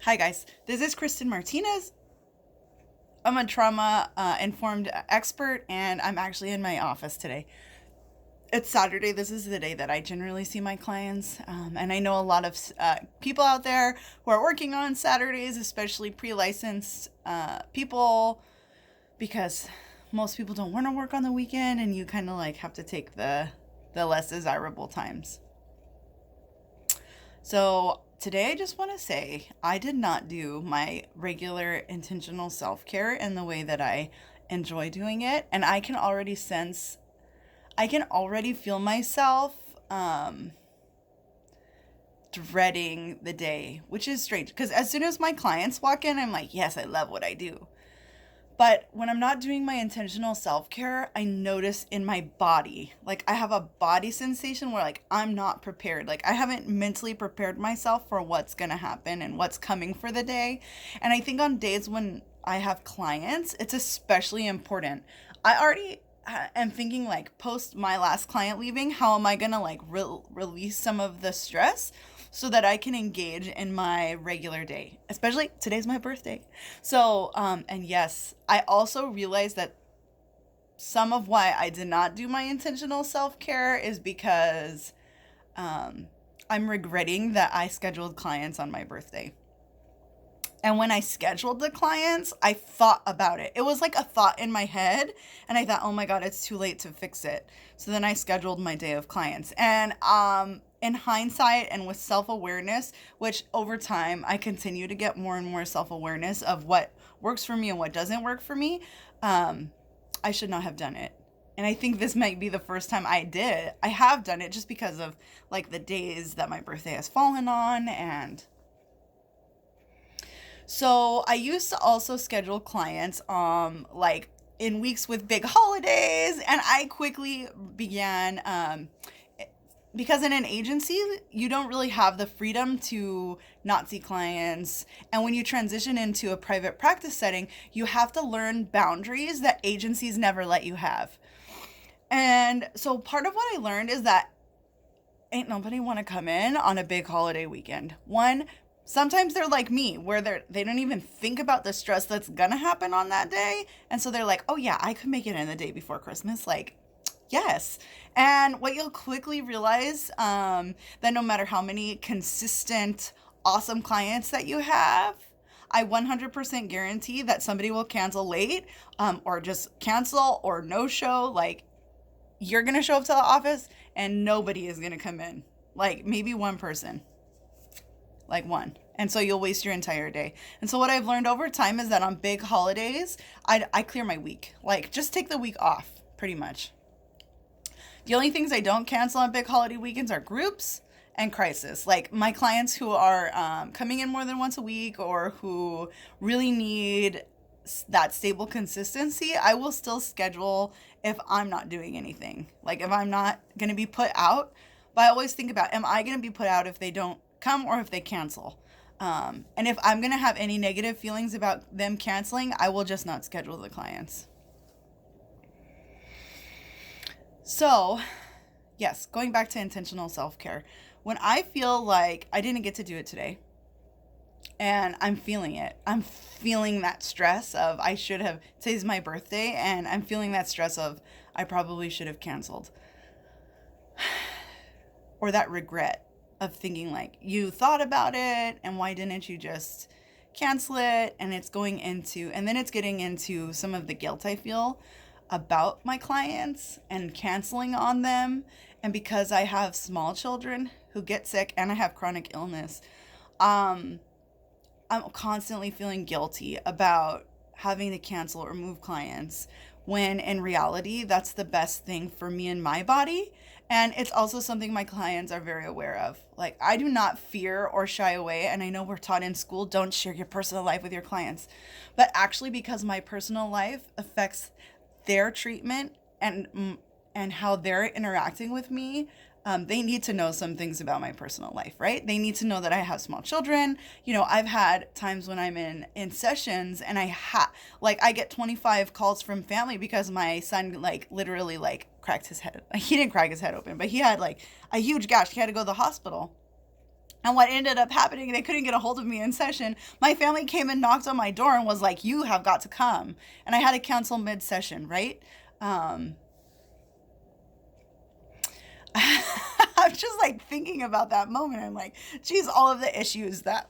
Hi, guys. This is Kristen Martinez. I'm a trauma informed expert, and I'm actually in my office today. It's Saturday. This is the day that I generally see my clients. And I know a lot of people out there who are working on Saturdays, especially pre licensed people, because most people don't want to work on the weekend, and you kind of like have to take the less desirable times. So today I just want to say I did not do my regular intentional self care in the way that I enjoy doing it. And I can already feel myself dreading the day, which is strange because as soon as my clients walk in, I'm like, yes, I love what I do. But when I'm not doing my intentional self care, I notice in my body, like I have a body sensation where like I'm not prepared. Like I haven't mentally prepared myself for what's going to happen and what's coming for the day. And I think on days when I have clients, it's especially important. I already am thinking like post my last client leaving, how am I going to like release some of the stress so that I can engage in my regular day. Especially today's my birthday. So, and yes, I also realized that some of why I did not do my intentional self care is because I'm regretting that I scheduled clients on my birthday. And when I scheduled the clients, I thought about it. It was like a thought in my head. And I thought, oh my God, it's too late to fix it. So then I scheduled my day of clients. And in hindsight and with self-awareness, which over time I continue to get more and more self-awareness of what works for me and what doesn't work for me, I should not have done it. And I think this might be the first time I have done it just because of like the days that my birthday has fallen on. And so I used to also schedule clients like in weeks with big holidays, and I quickly began because in an agency you don't really have the freedom to not see clients, and when you transition into a private practice setting, you have to learn boundaries that agencies never let you have. And so part of what I learned is that ain't nobody want to come in on a big holiday weekend. One, sometimes they're like me, where they don't even think about the stress that's gonna happen on that day, and so they're like, oh yeah, I could make it in the day before Christmas. Like, yes. And what you'll quickly realize, that no matter how many consistent, awesome clients that you have, I 100% guarantee that somebody will cancel late, or just cancel or no show. Like, you're gonna show up to the office and nobody is gonna come in. Like, maybe one person. Like one. And so you'll waste your entire day. And so what I've learned over time is that on big holidays, I clear my week. Like, just take the week off, pretty much. The only things I don't cancel on big holiday weekends are groups and crisis. Like my clients who are coming in more than once a week or who really need that stable consistency, I will still schedule if I'm not doing anything. Like if I'm not going to be put out, but I always think about, am I going to be put out if they don't come or if they cancel? And if I'm going to have any negative feelings about them canceling, I will just not schedule the clients. So, yes, going back to intentional self-care. When I feel like I didn't get to do it today and I'm feeling it, I'm feeling that stress of I should have, today's my birthday, and I'm feeling that stress of I probably should have canceled. Or that regret of thinking like you thought about it and why didn't you just cancel it? And then it's getting into some of the guilt I feel about my clients and canceling on them. And because I have small children who get sick and I have chronic illness, I'm constantly feeling guilty about having to cancel or move clients when in reality, that's the best thing for me and my body. And it's also something my clients are very aware of. Like, I do not fear or shy away. And I know we're taught in school, don't share your personal life with your clients. But actually, because my personal life affects their treatment and how they're interacting with me, they need to know some things about my personal life, right? They need to know that I have small children. You know, I've had times when I'm in sessions and I get 25 calls from family because my son like literally like cracked his head. He didn't crack his head open, but he had like a huge gash. He had to go to the hospital. And what ended up happening, they couldn't get a hold of me in session. My family came and knocked on my door and was like, you have got to come. And I had to cancel mid-session, right? Um, I'm just like thinking about that moment. I'm like, geez, all of the issues that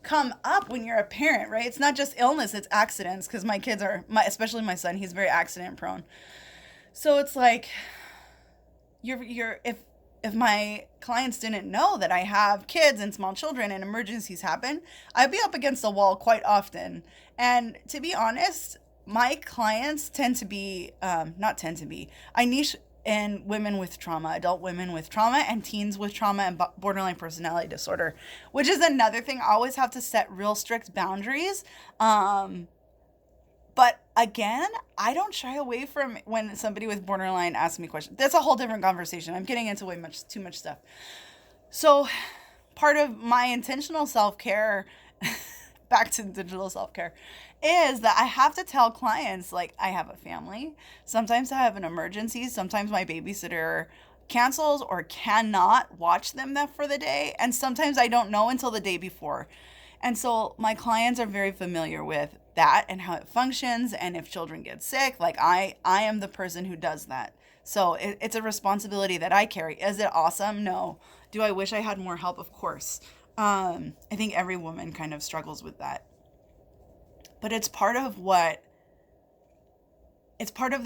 come up when you're a parent, right? It's not just illness, it's accidents. Because my kids are, especially my son, he's very accident prone. So it's like, if my clients didn't know that I have kids and small children and emergencies happen, I'd be up against the wall quite often. And to be honest, my clients tend to be, not tend to be, I niche in women with trauma, adult women with trauma, and teens with trauma and borderline personality disorder, which is another thing. I always have to set real strict boundaries. But again, I don't shy away from when somebody with borderline asks me questions. That's a whole different conversation. I'm getting into too much stuff. So part of my intentional self-care, back to digital self-care, is that I have to tell clients, like, I have a family. Sometimes I have an emergency. Sometimes my babysitter cancels or cannot watch them for the day. And sometimes I don't know until the day before. And so my clients are very familiar with that and how it functions. And if children get sick, like I am the person who does that. So it's a responsibility that I carry. Is it awesome? No. Do I wish I had more help? Of course. I think every woman kind of struggles with that. But it's part of the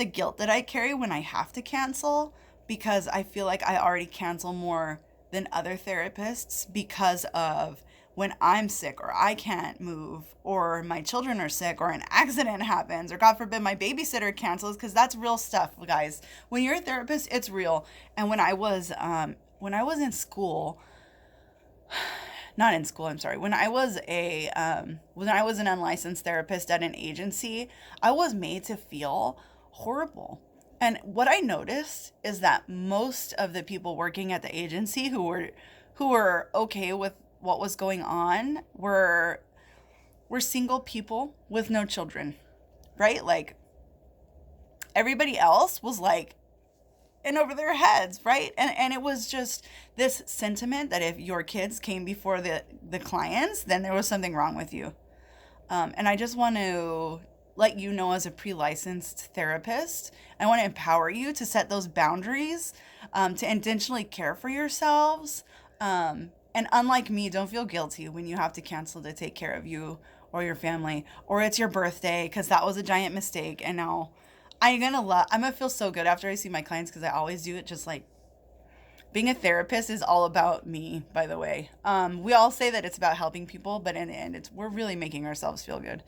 guilt that I carry when I have to cancel, because I feel like I already cancel more than other therapists because of when I'm sick or I can't move or my children are sick or an accident happens or God forbid my babysitter cancels, because that's real stuff, guys. When you're a therapist, it's real. And when I was in school, not in school, I'm sorry. When I was an unlicensed therapist at an agency, I was made to feel horrible. And what I noticed is that most of the people working at the agency who were okay with what was going on were single people with no children, right? Like everybody else was like in over their heads, right? And it was just this sentiment that if your kids came before the clients, then there was something wrong with you. And I just want to let you know, as a pre-licensed therapist, I want to empower you to set those boundaries, to intentionally care for yourselves. And unlike me, don't feel guilty when you have to cancel to take care of you or your family, or it's your birthday, because that was a giant mistake. And now I'm gonna feel so good after I see my clients, because I always do it. Just like being a therapist is all about me, by the way. We all say that it's about helping people, but in the end, we're really making ourselves feel good.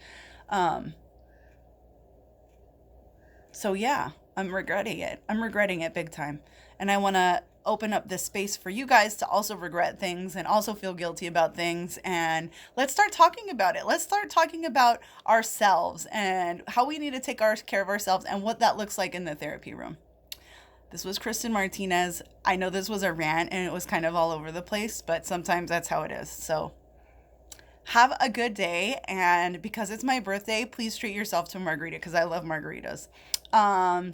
So yeah, I'm regretting it. I'm regretting it big time. And I want to open up this space for you guys to also regret things and also feel guilty about things. And let's start talking about it. Let's start talking about ourselves and how we need to take care of ourselves and what that looks like in the therapy room. This was Kristen Martinez. I know this was a rant and it was kind of all over the place, but sometimes that's how it is. So have a good day. And because it's my birthday, please treat yourself to a margarita, because I love margaritas.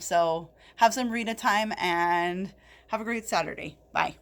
So have some Rita time and have a great Saturday. Bye.